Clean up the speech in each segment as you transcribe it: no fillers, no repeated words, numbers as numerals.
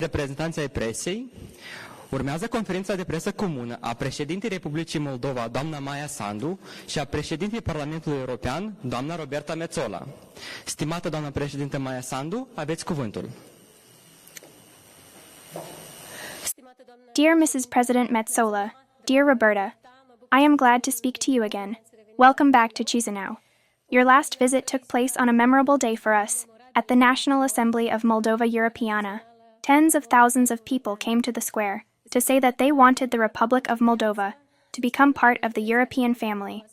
Reprezentanții ai presei, urmează conferința de presă comună a președintei Republicii Moldova, doamna Maia Sandu, și a președintei Parlamentului European, doamna Roberta Metsola. Stimată doamnă președinte Maia Sandu, aveți cuvântul. Dear Mrs. President Metsola, dear Roberta, I am glad to speak to you again. Welcome back to Chișinău. Your last visit took place on a memorable day for us, at the National Assembly of Moldova Europeană. Tens of thousands of people came to the square to say that they wanted the Republic of Moldova to become part of the European family.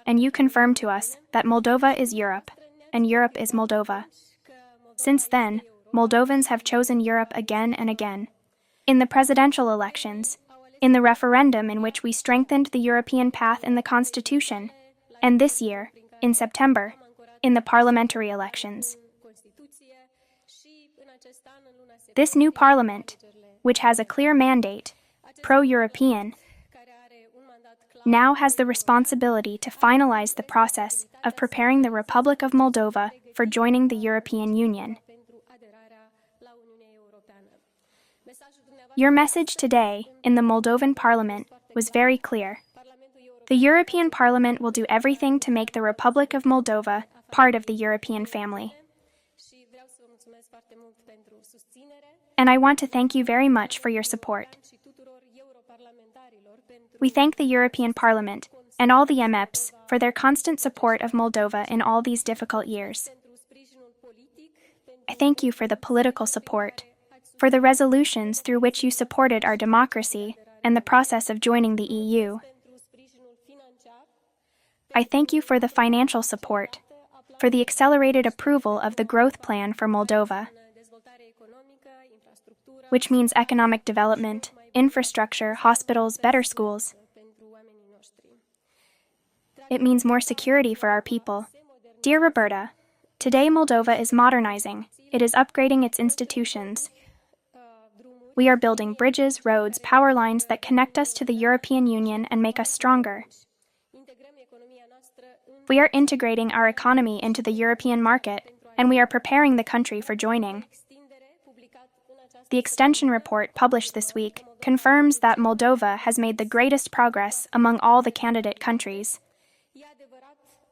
And you confirmed to us that Moldova is Europe, and Europe is Moldova. Since then, Moldovans have chosen Europe again and again. In the presidential elections, in the referendum in which we strengthened the European path in the Constitution, and this year, in September, in the parliamentary elections. This new parliament, which has a clear mandate, pro-European, now has the responsibility to finalize the process of preparing the Republic of Moldova for joining the European Union. Your message today in the Moldovan Parliament was very clear. The European Parliament will do everything to make the Republic of Moldova part of the European family. And I want to thank you very much for your support. We thank the European Parliament and all the MEPs for their constant support of Moldova in all these difficult years. I thank you for the political support, for the resolutions through which you supported our democracy and the process of joining the EU. I thank you for the financial support, for the accelerated approval of the growth plan for Moldova, which means economic development, infrastructure, hospitals, better schools. It means more security for our people. Dear Roberta, today Moldova is modernizing. It is upgrading its institutions. We are building bridges, roads, power lines that connect us to the European Union and make us stronger. We are integrating our economy into the European market, and we are preparing the country for joining. The extension report published this week confirms that Moldova has made the greatest progress among all the candidate countries.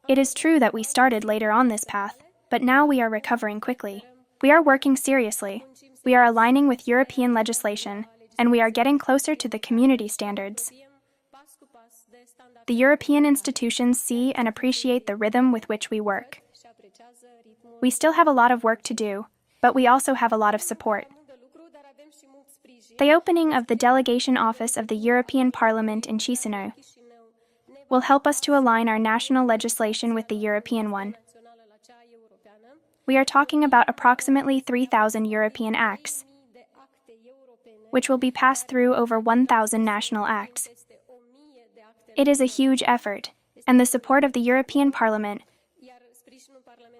It is true that we started later on this path, but now we are recovering quickly. We are working seriously. We are aligning with European legislation, and we are getting closer to the community standards. The European institutions see and appreciate the rhythm with which we work. We still have a lot of work to do, but we also have a lot of support. The opening of the delegation office of the European Parliament in Chișinău will help us to align our national legislation with the European one. We are talking about approximately 3,000 European acts, which will be passed through over 1,000 national acts. It is a huge effort, and the support of the European Parliament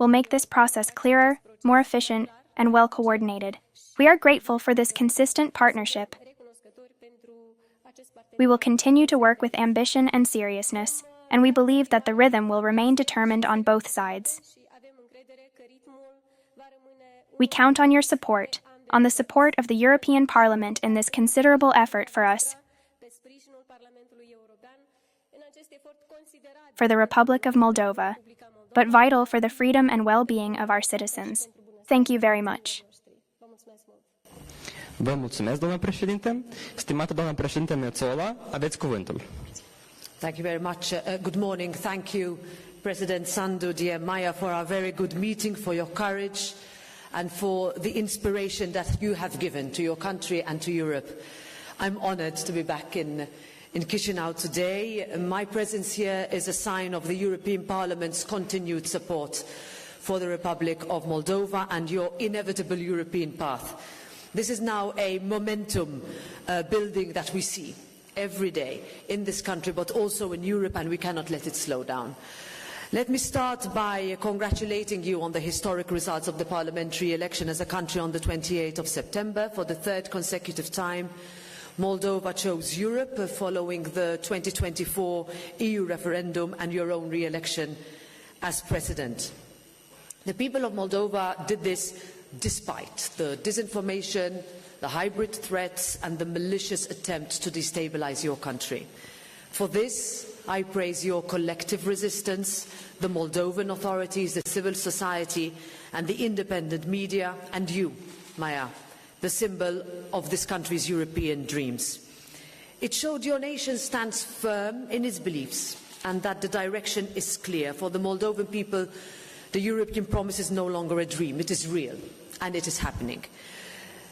will make this process clearer, more efficient, and well coordinated. We are grateful for this consistent partnership. We will continue to work with ambition and seriousness, and we believe that the rhythm will remain determined on both sides. We count on your support, on the support of the European Parliament in this considerable effort for us, for the Republic of Moldova, but vital for the freedom and well-being of our citizens. Thank you very much. Vă mulțumesc, doamnă președinte. Stimată doamnă președinte Metsola, aveți cuvântul. Thank you very much. Good morning. Thank you, President Sandu, dear Maia, for our very good meeting, for your courage and for the inspiration that you have given to your country and to Europe. I'm honored to be back in Chișinău today. My presence here is a sign of the European Parliament's continued support for the Republic of Moldova and your inevitable European path. This is now a momentum building that we see every day in this country, but also in Europe, and we cannot let it slow down. Let me start by congratulating you on the historic results of the parliamentary election as a country on the 28th of September. For the third consecutive time, Moldova chose Europe following the 2024 EU referendum and your own re-election as president. The people of Moldova did this despite the disinformation, the hybrid threats and the malicious attempt to destabilize your country. For this, I praise your collective resistance, the Moldovan authorities, the civil society and the independent media, and you, Maia, the symbol of this country's European dreams. It showed your nation stands firm in its beliefs and that the direction is clear. For the Moldovan people, the European promise is no longer a dream, it is real and it is happening.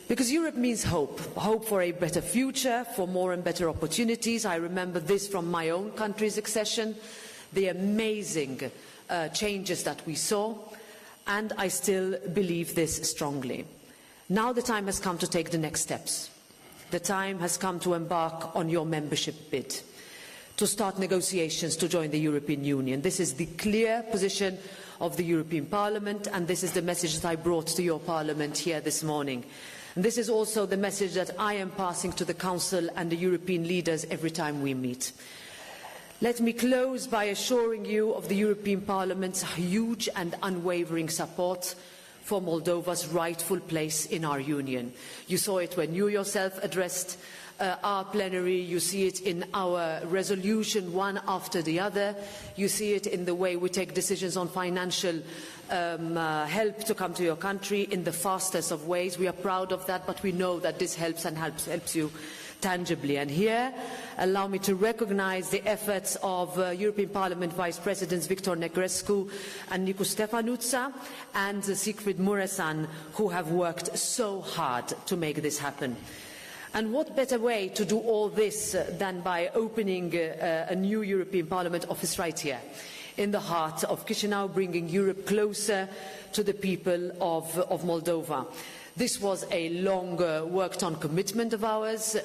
Because Europe means hope, hope for a better future, for more and better opportunities. I remember this from my own country's accession, the amazing changes that we saw, and I still believe this strongly. Now the time has come to take the next steps. The time has come to embark on your membership bid, to start negotiations to join the European Union. This is the clear position of the European Parliament, and this is the message that I brought to your Parliament here this morning. And this is also the message that I am passing to the Council and the European leaders every time we meet. Let me close by assuring you of the European Parliament's huge and unwavering support for Moldova's rightful place in our Union. You saw it when you yourself addressed our plenary, you see it in our resolution one after the other, you see it in the way we take decisions on financial help to come to your country in the fastest of ways. We are proud of that, but we know that this helps and helps you tangibly. And here, allow me to recognise the efforts of European Parliament Vice Presidents Victor Negrescu and Nicu Stefanuța and Siegfried Mureșan, who have worked so hard to make this happen. And what better way to do all this than by opening a new European Parliament office right here, in the heart of Chișinău, bringing Europe closer to the people of Moldova. This was a long worked on commitment of ours.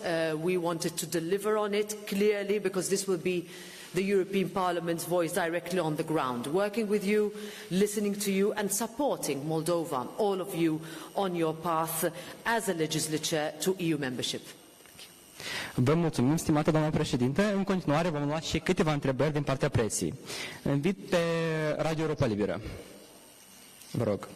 We wanted to deliver on it clearly because this will be the European Parliament's voice directly on the ground, working with you, listening to you and supporting Moldova, all of you, on your path as a legislature to EU membership. Vă mulțumim, stimată doamnă președinte. În continuare vom lua și câteva întrebări din partea preții. Invit pe Radio Europa Liberă. Vă rog.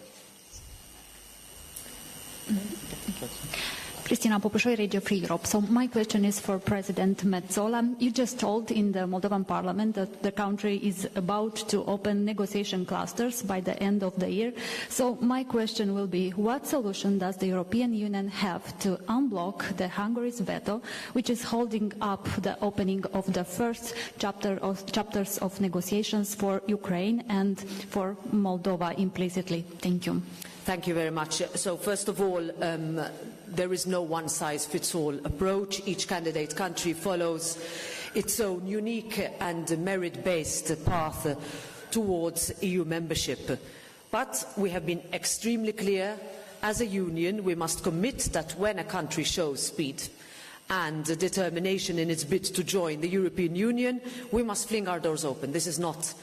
Cristina Popușoi, Radio Free Europe. So my question is for President Metsola. You just told in the Moldovan Parliament that the country is about to open negotiation clusters by the end of the year. So my question will be, what solution does the European Union have to unblock the Hungary's veto, which is holding up the opening of the first chapters of negotiations for Ukraine and for Moldova implicitly? Thank you. Thank you very much. So first of all, there is no one-size-fits-all approach. Each candidate country follows its own unique and merit-based path towards EU membership. But we have been extremely clear, as a union, we must commit that when a country shows speed and determination in its bid to join the European Union, we must fling our doors open. This is not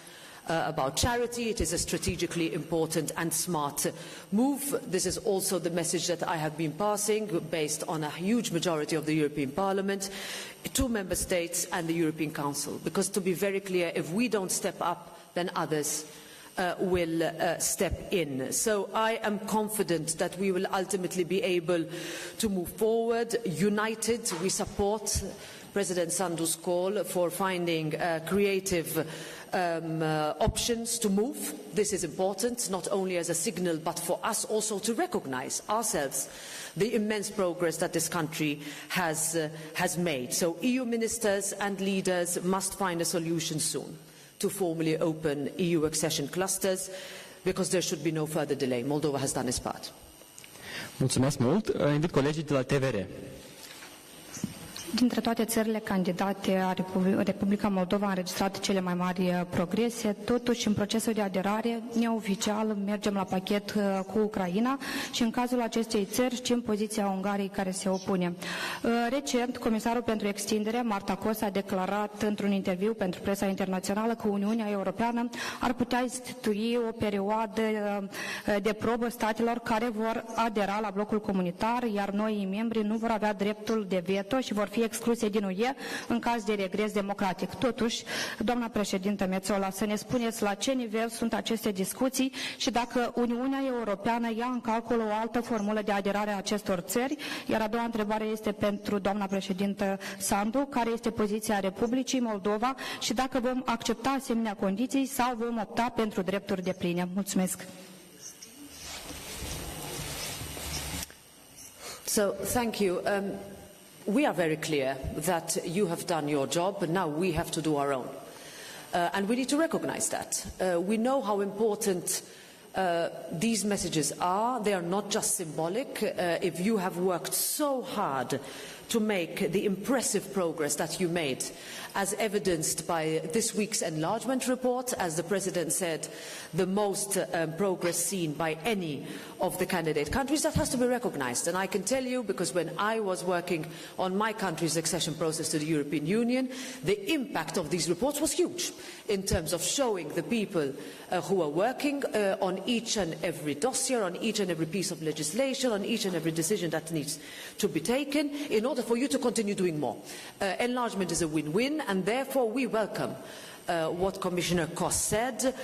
about charity, it is a strategically important and smart move. This is also the message that I have been passing, based on a huge majority of the European Parliament, to Member States and the European Council. Because to be very clear, if we don't step up, then others will step in. So I am confident that we will ultimately be able to move forward united. We support President Sandu's call for finding creative options to move. This is important, not only as a signal, but for us also to recognise ourselves the immense progress that this country has made. So EU ministers and leaders must find a solution soon to formally open EU accession clusters, because there should be no further delay. Moldova has done its part. Mulțumesc mult. Invit colegii de la TVR. Dintre toate țările candidate, Republica Moldova a înregistrat cele mai mari progrese. Totuși, în procesul de aderare, neoficial, mergem la pachet cu Ucraina și în cazul acestei țări știm poziția Ungariei care se opune. Recent, Comisarul pentru Extindere, Marta Kos, a declarat într-un interviu pentru presa internațională că Uniunea Europeană ar putea institui o perioadă de probă statelor care vor adera la blocul comunitar, iar noii membri nu vor avea dreptul de veto și vor fi fi excluse din UE în caz de regres democratic. Totuși, doamna președintă Metsola, să ne spuneți la ce nivel sunt aceste discuții și dacă Uniunea Europeană ia în calcul o altă formulă de aderare a acestor țări. Iar a doua întrebare este pentru doamna președintă Sandu, care este poziția Republicii Moldova și dacă vom accepta asemenea condiții sau vom opta pentru drepturi depline. Mulțumesc. So, thank you. We are very clear that you have done your job, but now we have to do our own. And we need to recognize that. We know how important these messages are. They are not just symbolic. If you have worked so hard to make the impressive progress that you made, as evidenced by this week's enlargement report, as the President said, the most progress seen by any of the candidate countries, that has to be recognized. And I can tell you, because when I was working on my country's accession process to the European Union, the impact of these reports was huge in terms of showing the people who are working on each and every dossier, on each and every piece of legislation, on each and every decision that needs to be taken, in order for you to continue doing more. Enlargement is a win-win, and therefore we welcome what Commissioner Kos said.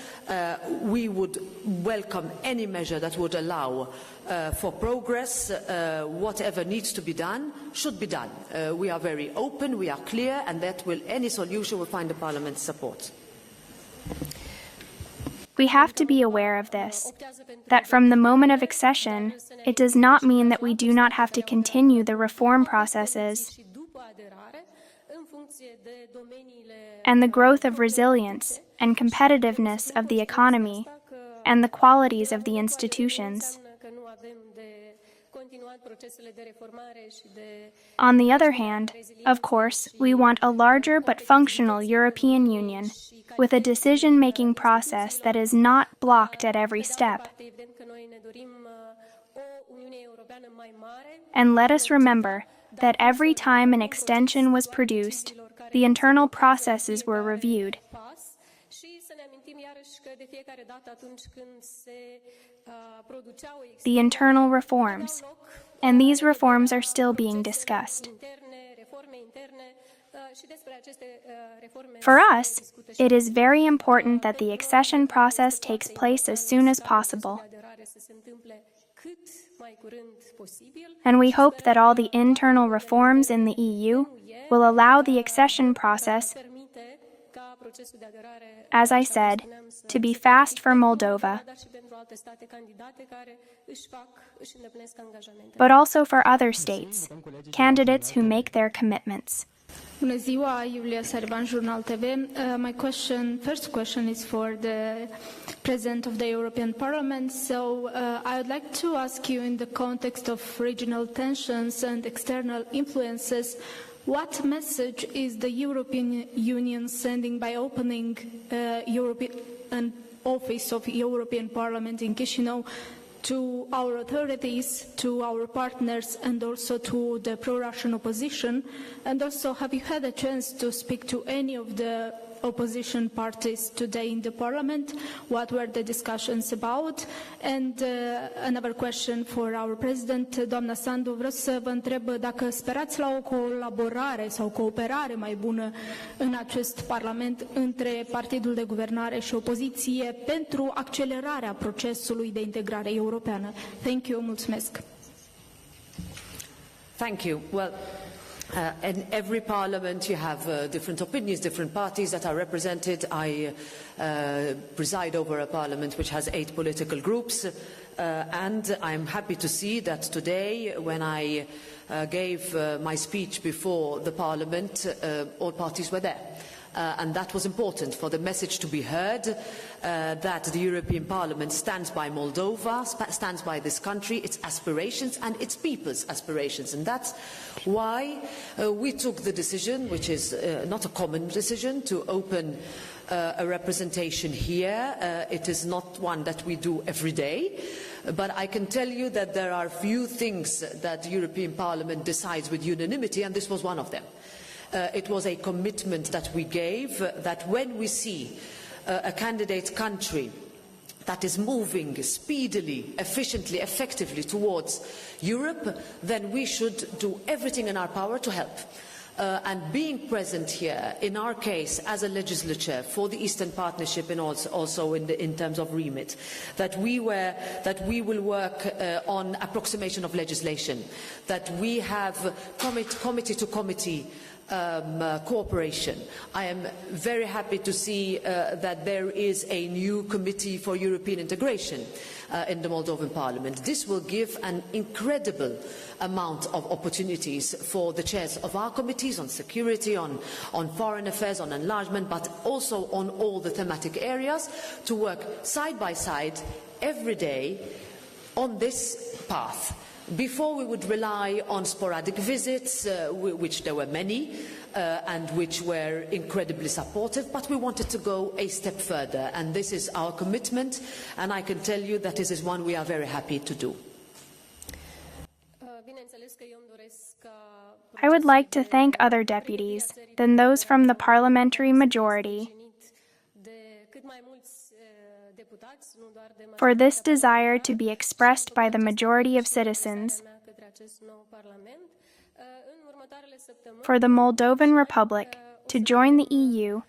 We would welcome any measure that would allow for progress. Whatever needs to be done should be done. We are very open, we are clear, and that any solution will find the Parliament's support. We have to be aware of this, that from the moment of accession, it does not mean that we do not have to continue the reform processes and the growth of resilience and competitiveness of the economy and the qualities of the institutions. On the other hand, of course, we want a larger but functional European Union with a decision-making process that is not blocked at every step. And let us remember that every time an extension was produced, the internal processes were reviewed. The internal reforms, and these reforms are still being discussed. For us, it is very important that the accession process takes place as soon as possible. And we hope that all the internal reforms in the EU will allow the accession process, as I said, to be fast for Moldova, but also for other states, candidates who make their commitments. Bună ziua, Iulia Sarban, Jurnal TV. My first question is for the President of the European Parliament. So I would like to ask you, in the context of regional tensions and external influences, what message is the European Union sending by opening an office of European Parliament in Chișinău to our authorities, to our partners, and also to the pro-Russian opposition? And also, have you had a chance to speak to any of the opposition parties today in the Parliament? What were the discussions about? And another question for our President, doamna Sandu, vreau să vă întreb dacă sperați la o colaborare sau cooperare mai bună în acest Parlament între Partidul de Guvernare și opoziție pentru accelerarea procesului de integrare europeană. Thank you, mulțumesc. Thank you. Well, in every parliament you have different opinions, different parties that are represented. I preside over a parliament which has 8 political groups, and I'm happy to see that today, when I gave my speech before the parliament, all parties were there. And that was important for the message to be heard, that the European Parliament stands by Moldova, stands by this country, its aspirations and its people's aspirations. And that's why we took the decision, which is not a common decision, to open a representation here. It is not one that we do every day, but I can tell you that there are few things that the European Parliament decides with unanimity, and this was one of them. It was a commitment that we gave, that when we see a candidate country that is moving speedily, efficiently, effectively towards Europe, then we should do everything in our power to help. and being present here, in our case, as a legislature for the Eastern Partnership and also in terms of remit, that we will work on approximation of legislation, that we have committee to committee cooperation. I am very happy to see that there is a new committee for European integration in the Moldovan Parliament. This will give an incredible amount of opportunities for the chairs of our committees on security, on foreign affairs, on enlargement, but also on all the thematic areas to work side by side every day on this path. Before we would rely on sporadic visits, which there were many, and which were incredibly supportive, but we wanted to go a step further, and this is our commitment, and I can tell you that this is one we are very happy to do. I would like to thank other deputies than those from the parliamentary majority for this desire to be expressed by the majority of citizens, for the Moldovan Republic to join the EU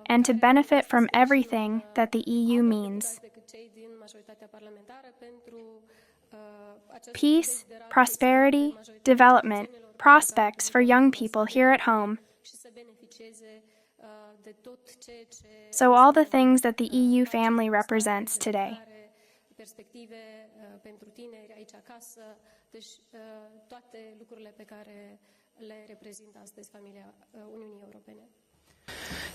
and to benefit from everything that the EU means. Peace, prosperity, development, prospects for young people here at home. So all the things that the EU family represents today.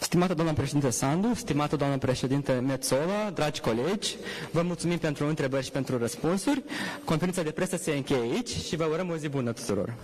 Stimată doamnă președinte Sandu, stimată doamnă președinte Metsola, dragi colegi, vă mulțumim pentru întrebări și pentru răspunsuri. Conferința de presă se încheie aici și vă urăm o zi bună tuturor.